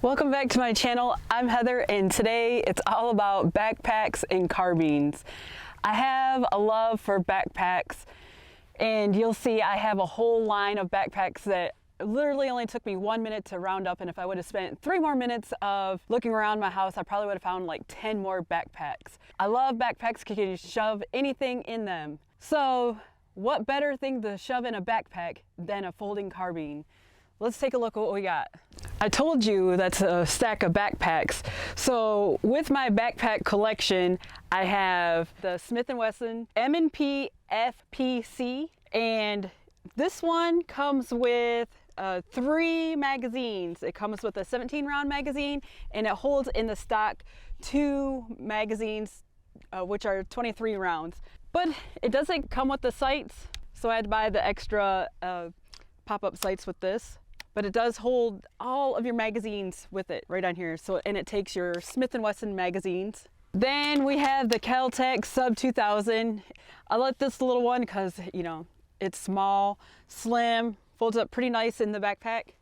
Welcome back to my channel. I'm Heather, and today it's all about backpacks and carbines. I have a love for backpacks, and you'll see I have a whole line of backpacks that literally only took me 1 minute to round up, and if I would have spent 3 more minutes of looking around my house, I probably would have found like 10 more backpacks. I love backpacks because you can shove anything in them. So what better thing to shove in a backpack than a folding carbine? Let's take a look at what we got. I told you that's a stack of backpacks. So with my backpack collection, I have the Smith & Wesson M&P FPC, and this one comes with 3 magazines. It comes with a 17 round magazine, and it holds in the stock 2 magazines, which are 23 rounds. But it doesn't come with the sights, so I had to buy the extra pop-up sights with this. But it does hold all of your magazines with it right on here. So, and it takes your Smith & Wesson magazines. Then we have the Kel-Tec Sub 2000. I like this little one because, you know, it's small, slim, folds up pretty nice in the backpack.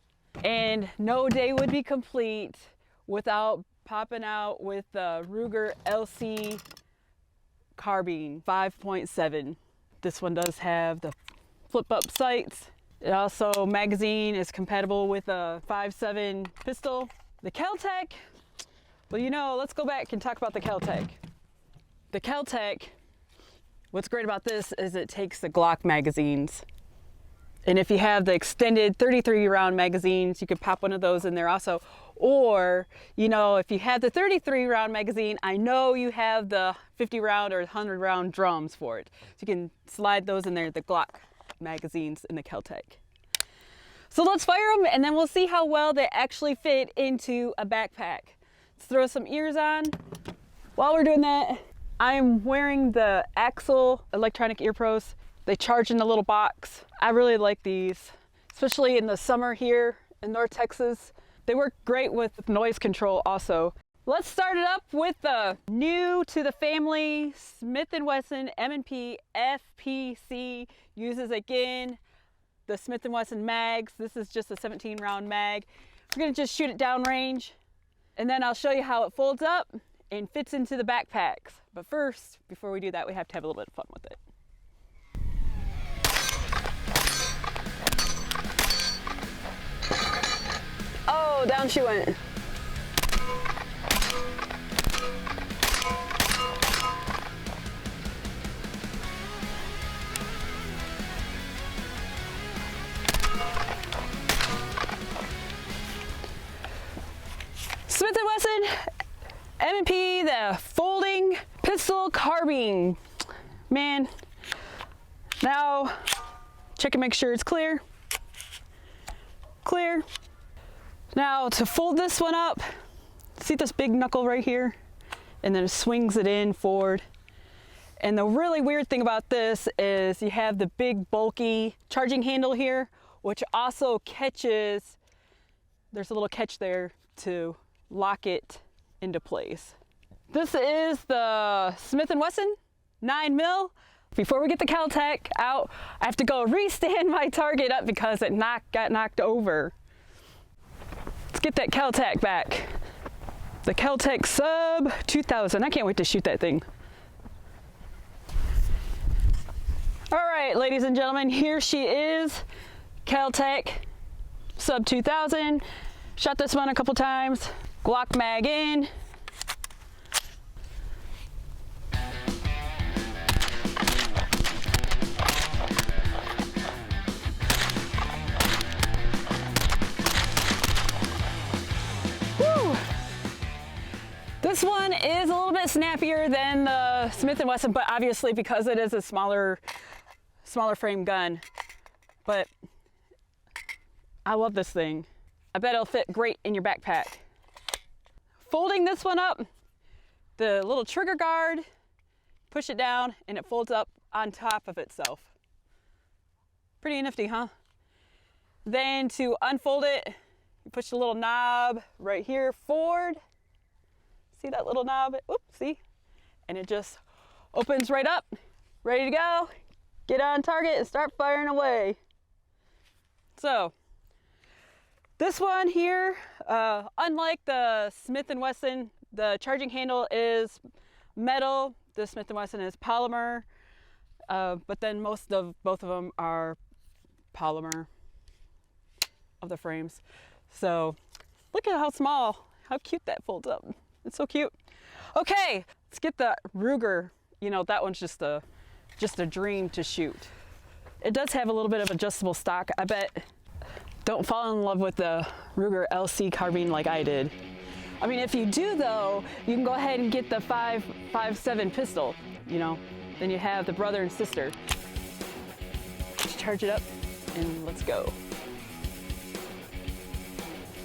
And no day would be complete without popping out with the Ruger LC Carbine 5.7. This one does have the flip-up sights. It also, magazine is compatible with a 5.7 pistol. The Kel-Tec, well, you know, let's go back and talk about the Kel-Tec. The Kel-Tec, what's great about this is it takes the Glock magazines. And if you have the extended 33 round magazines, you could pop one of those in there also. Or, you know, if you have the 33 round magazine, I know you have the 50 round or 100 round drums for it. So you can slide those in there, the Glock magazines in the Kel-Tec. So let's fire them, and then we'll see how well they actually fit into a backpack. Let's throw some ears on. While we're doing that, I'm wearing the Axle electronic ear pros. They charge in a little box. I really like these, especially in the summer here in North Texas. They work great with noise control also. Let's start it up with the new to the family Smith & Wesson M&P FPC. Uses again the Smith & Wesson mags. This is just a 17 round mag. We're gonna just shoot it downrange, and then I'll show you how it folds up and fits into the backpacks. But first, before we do that, we have to have a little bit of fun with it. Oh, down she went. Smith & Wesson M&P, the folding pistol carbine. Man, now check and make sure it's clear. Clear. Now to fold this one up, see this big knuckle right here? And then it swings it in forward. And the really weird thing about this is you have the big bulky charging handle here, which also catches, there's a little catch there to lock it into place. This is the Smith & Wesson 9mm. Before we get the Kel-Tec out, I have to go re-stand my target up because it got knocked over. Let's get that Kel-Tec back. The Kel-Tec Sub 2000. I can't wait to shoot that thing. All right, ladies and gentlemen, here she is, Kel-Tec Sub 2000. Shot this one a couple times. Glock mag in. Woo! This one is a little bit snappier than the Smith & Wesson, but obviously because it is a smaller frame gun. But I love this thing. I bet it'll fit great in your backpack. Folding this one up, the little trigger guard, push it down, and it folds up on top of itself. Pretty nifty, huh? Then to unfold it, you push the little knob right here forward. See that little knob? Oops, see? And it just opens right up, ready to go. Get on target and start firing away. So, This one here, unlike the Smith & Wesson, the charging handle is metal. The Smith & Wesson is polymer, but then both of them are polymer of the frames. So look at how small, how cute that folds up. It's so cute. Okay, let's get the Ruger. You know, that one's just a dream to shoot. It does have a little bit of adjustable stock. I bet. Don't fall in love with the Ruger LC Carbine like I did. I mean, if you do though, you can go ahead and get the 5.57 pistol, you know, then you have the brother and sister. Just charge it up and let's go.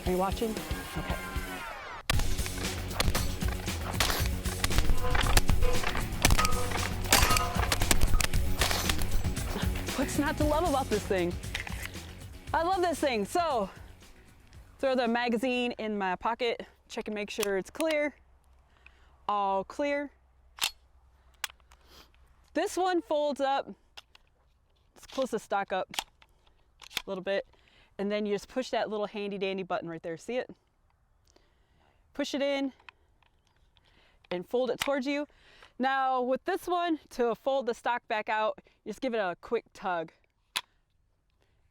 Are you watching? Okay. What's not to love about this thing? I love this thing. So, throw the magazine in my pocket, check and make sure it's clear. All clear. This one folds up. Let's close the stock up a little bit. And then you just push that little handy dandy button right there. See it? Push it in and fold it towards you. Now with this one, to fold the stock back out, you just give it a quick tug.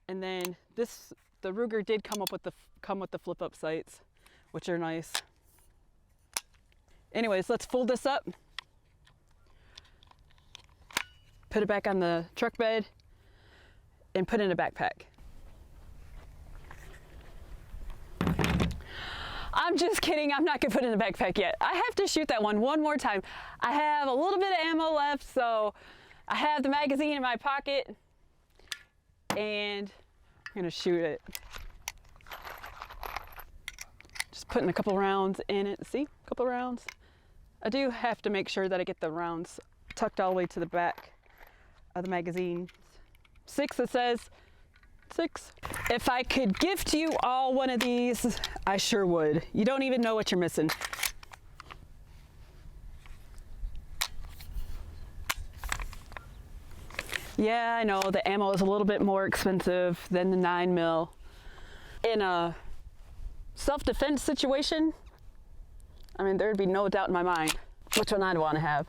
And then the Ruger did come with the flip up sights, which are nice. Anyways, let's fold this up. Put it back on the truck bed and put it in a backpack. I'm just kidding, I'm not gonna put it in a backpack yet. I have to shoot that one more time. I have a little bit of ammo left, so I have the magazine in my pocket and I'm gonna shoot it. Just putting a couple rounds in it. See, a couple rounds. I do have to make sure that I get the rounds tucked all the way to the back of the magazine. 6, it says 6. If I could gift you all one of these, I sure would. You don't even know what you're missing. Yeah, I know the ammo is a little bit more expensive than the 9mm. In a self-defense situation, I mean, there'd be no doubt in my mind which one I'd want to have.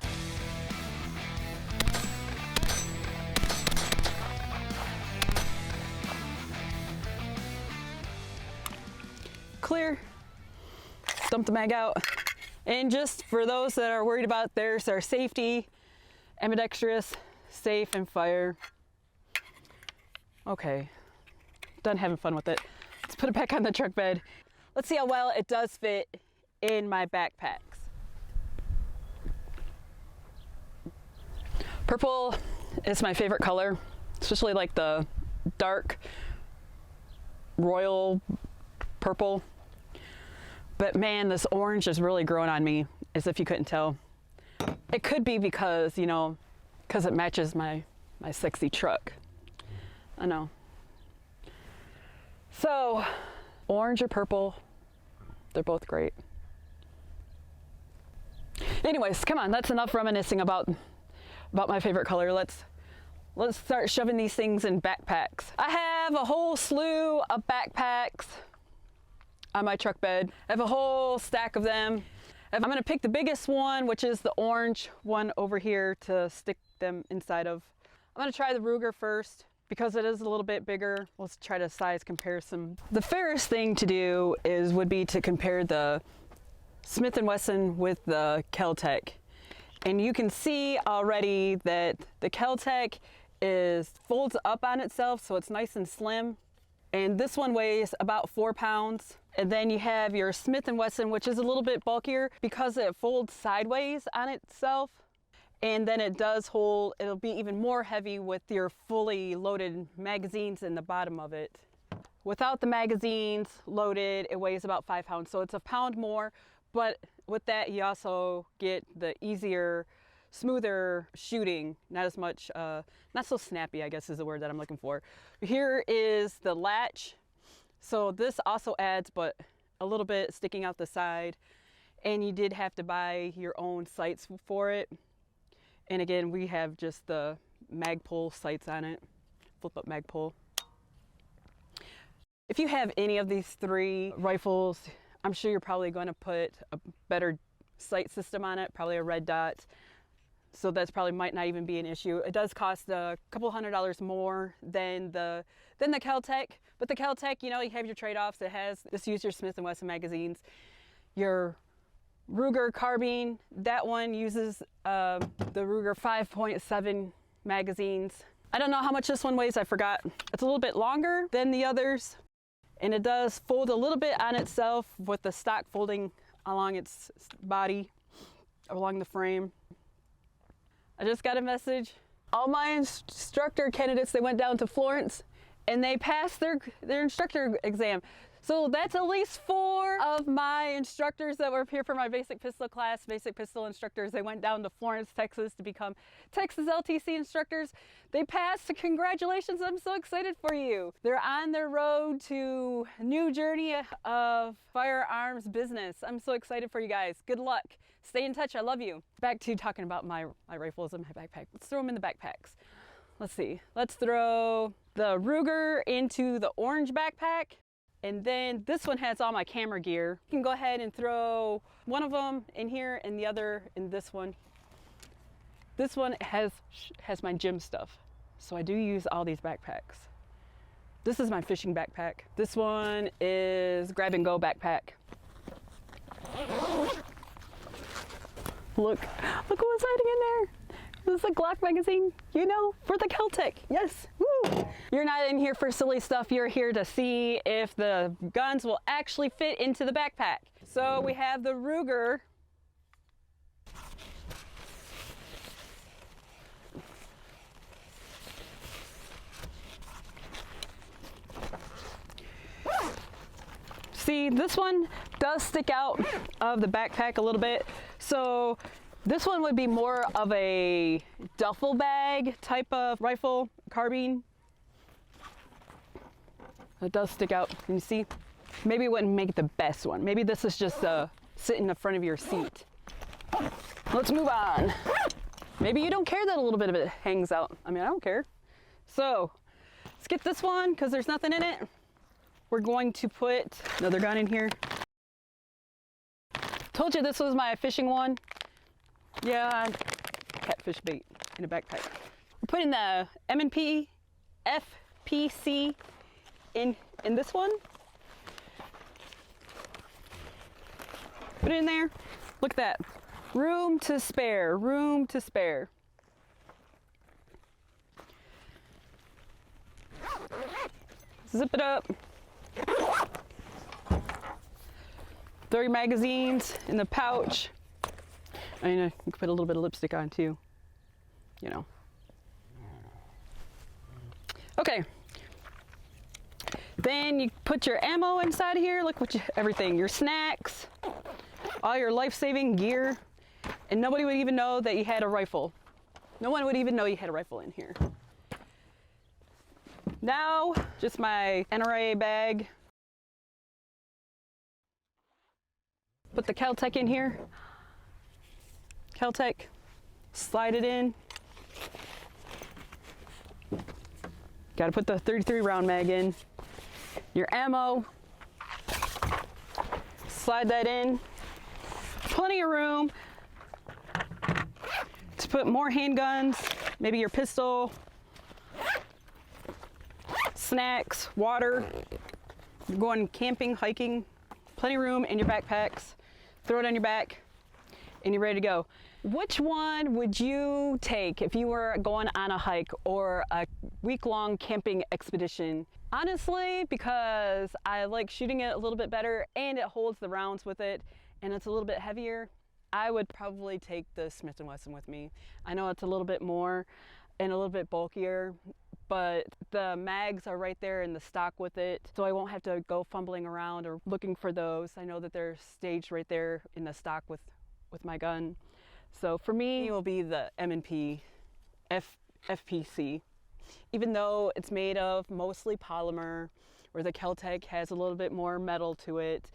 Clear. Dump the mag out. And just for those that are worried about their safety, ambidextrous, safe, and fire. Okay, done having fun with it. Let's put it back on the truck bed. Let's see how well it does fit in my backpacks. Purple is my favorite color, especially like the dark royal purple. But man, this orange is really growing on me, as if you couldn't tell. It could be because, you know, because it matches my sexy truck. I know. So, orange or purple, they're both great. Anyways, come on, that's enough reminiscing about my favorite color. Let's start shoving these things in backpacks. I have a whole slew of backpacks on my truck bed. I have a whole stack of them. I'm gonna pick the biggest one, which is the orange one over here, to stick them inside of. I'm gonna try the Ruger first because it is a little bit bigger. Let's try to size comparison. The fairest thing to do would be to compare the Smith & Wesson with the Kel-Tec. And you can see already that the Kel-Tec folds up on itself, so it's nice and slim. And this one weighs about 4 pounds. And then you have your Smith & Wesson, which is a little bit bulkier because it folds sideways on itself. And then it'll be even more heavy with your fully loaded magazines in the bottom of it. Without the magazines loaded, it weighs about 5 pounds. So it's a pound more, but with that, you also get the easier, smoother shooting, not as much, not so snappy, I guess is the word that I'm looking for. Here is the latch. So this also adds, but a little bit sticking out the side. And you did have to buy your own sights for it. And again, we have just the Magpul sights on it, flip up Magpul. If you have any of these three rifles, I'm sure you're probably going to put a better sight system on it, probably a red dot. So that's probably might not even be an issue. It does cost a couple $100 more than the Kel-Tec, but the Kel-Tec, you know, you have your trade-offs. It has, just use your Smith & Wesson magazines. Your Ruger carbine, that one uses the Ruger 5.7 magazines. I don't know how much this one weighs, I forgot. It's a little bit longer than the others, and it does fold a little bit on itself with the stock folding along its body, along the frame. I just got a message. All my instructor candidates, they went down to Florence and they passed their instructor exam. So that's at least 4 of my instructors that were here for my basic pistol class, basic pistol instructors. They went down to Florence, Texas to become Texas LTC instructors. They passed. Congratulations, I'm so excited for you. They're on their road to a new journey of firearms business. I'm so excited for you guys. Good luck. Stay in touch, I love you. Back to talking about my rifles and my backpack. Let's throw them in the backpacks. Let's see, let's throw the Ruger into the orange backpack. And then this one has all my camera gear. You can go ahead and throw one of them in here and the other in this one. This one has my gym stuff. So I do use all these backpacks. This is my fishing backpack. This one is grab and go backpack. Look what's hiding in there. This is a Glock magazine, you know, for the Kel-Tec, yes, woo! You're not in here for silly stuff, you're here to see if the guns will actually fit into the backpack. So we have the Ruger. See, this one does stick out of the backpack a little bit. So this one would be more of a duffel bag type of rifle, carbine. It does stick out, can you see? Maybe it wouldn't make the best one. Maybe this is just sit in the front of your seat. Let's move on. Maybe you don't care that a little bit of it hangs out. I mean, I don't care. So let's get this one because there's nothing in it. We're going to put another gun in here. Told you this was my fishing one. Yeah, catfish bait in a backpack. We're putting the M&P FPC in this one. Put it in there. Look at that. Room to spare, room to spare. Zip it up. Throw your magazines in the pouch. I mean, you can put a little bit of lipstick on too, you know. Okay. Then you put your ammo inside of here. Look what everything, your snacks, all your life-saving gear, and nobody would even know that you had a rifle. No one would even know you had a rifle in here. Now, just my NRA bag. Put the Kel-Tec in here. Kel-Tec, slide it in. Got to put the 33 round mag in. Your ammo, slide that in. Plenty of room to put more handguns, maybe your pistol, snacks, water. You're going camping, hiking, plenty of room in your backpacks. Throw it on your back and you're ready to go. Which one would you take if you were going on a hike or a week-long camping expedition? Honestly, because I like shooting it a little bit better and it holds the rounds with it and it's a little bit heavier, I would probably take the Smith & Wesson with me. I know it's a little bit more and a little bit bulkier, but the mags are right there in the stock with it, so I won't have to go fumbling around or looking for those. I know that they're staged right there in the stock with my gun. So for me, it will be the M&P FPC. Even though it's made of mostly polymer, where the Kel-Tec has a little bit more metal to it.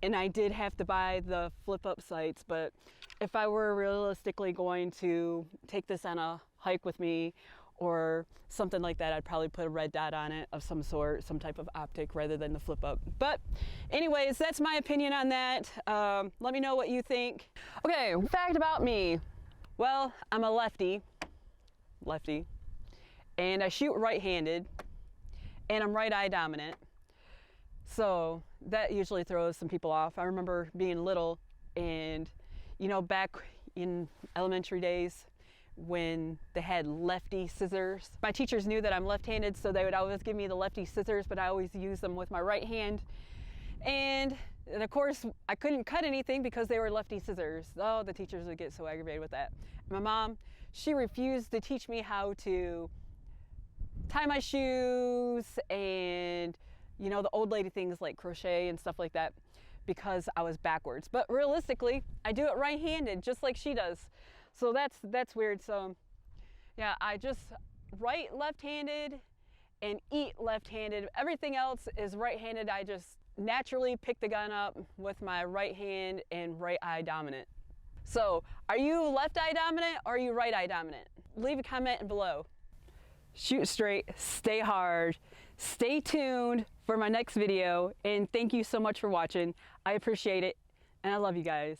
And I did have to buy the flip-up sights, but if I were realistically going to take this on a hike with me or something like that, I'd probably put a red dot on it of some sort, some type of optic rather than the flip up. But anyways, that's my opinion on that. Let me know what you think. Okay, fact about me. Well, I'm a lefty, and I shoot right-handed, and I'm right eye dominant. So that usually throws some people off. I remember being little and, you know, back in elementary days when they had lefty scissors. My teachers knew that I'm left-handed, so they would always give me the lefty scissors, but I always use them with my right hand. And of course, I couldn't cut anything because they were lefty scissors. Oh, the teachers would get so aggravated with that. My mom, she refused to teach me how to tie my shoes and, you know, the old lady things like crochet and stuff like that, because I was backwards. But realistically, I do it right-handed just like she does. So that's weird. So yeah, I just write left-handed and eat left-handed. Everything else is right-handed. I just naturally pick the gun up with my right hand and right eye dominant. So are you left eye dominant or are you right eye dominant? Leave a comment below. Shoot straight, stay hard, stay tuned for my next video, and thank you so much for watching. I appreciate it, and I love you guys.